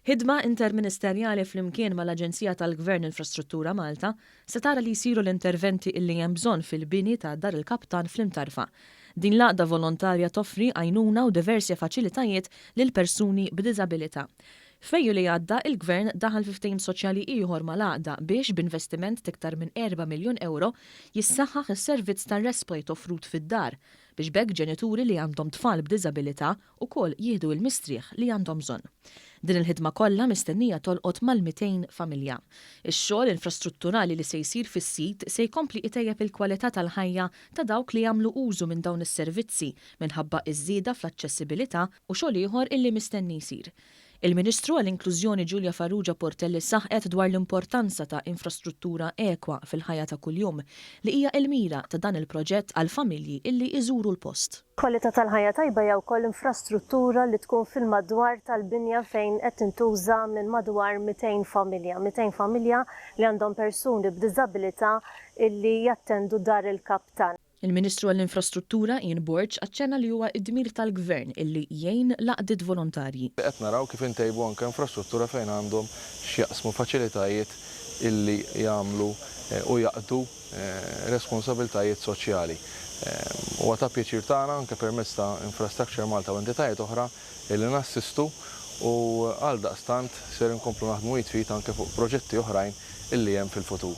Ħidma interministerjali flimkien mal-Aġenzija tal-Gvern Infrastruttura Malta se tara li jsiru l-interventi illi hemm bżonn fil-bini ta' dar il-Kaptan fl-Imtarfa. Din l-għaqda volontarja toffri għajnuna u diversi faċilitajiet lil persuni b'diżabilità. F'Mejju li għadda, il-Gvern daħal fi ftehim soċjali ieħor mal-għaqda biex b'investiment tiktar minn 4 miljun euro jissaħħaħ is-servizz tar-respite offrut fid-dar biex bekk ġenituri li għandhom tfal b'diżabilità ukoll jieħdu l-mistrieħ li għandhom bżonn. Din il-ħidma kollha mistennija tolqot mal-200 familja. Ix-xogħol infrastrutturali li se jsir fis-sit se jkompli itejjeb il-kwalità tal-ħajja ta' dawk li jagħmlu użu minn dawn is-servizzi minħabba iż-żieda fl-aċċessibilità u xogħol ieħor illi mistenni jsir. Il-Ministru għall-Inklużjoni Giulia Farrugia Portelli saħqet dwar l-importanza ta' infrastruttura ekwa fil-ħajja ta' kuljum li hija l-mira ta' dan il-proġett għal familji illi iżuru l-post. Kwalità tal-ħajja tajba jew ukoll infrastruttura li tkun fil-madwar tal-binja fejn qed tintuża minn madwar 200 familja. 200 familja li għandhom persuni b'diżabilità illi jattendu dar il-Kaptan. Il-Ministru għall-Infrastruttura Ian Borg aċċenna li huwa id-dmir tal-Gvern illi jgħin laqdiet volontarji. Qed naraw kif intejbu anke infrastruttura fejn għandhom x'jaqsmu faċilitajiet illi jagħmlu u jaqdu responsabiltajiet soċjali. Huwa ta' pjaċir tagħna anke permezz ta' Infrastructure Malta u entitajiet oħra illi nassistu u għal daqstant ser inkomplu naħdmu jitfit anke fuq proġetti oħrajn illi hemm fil-futur.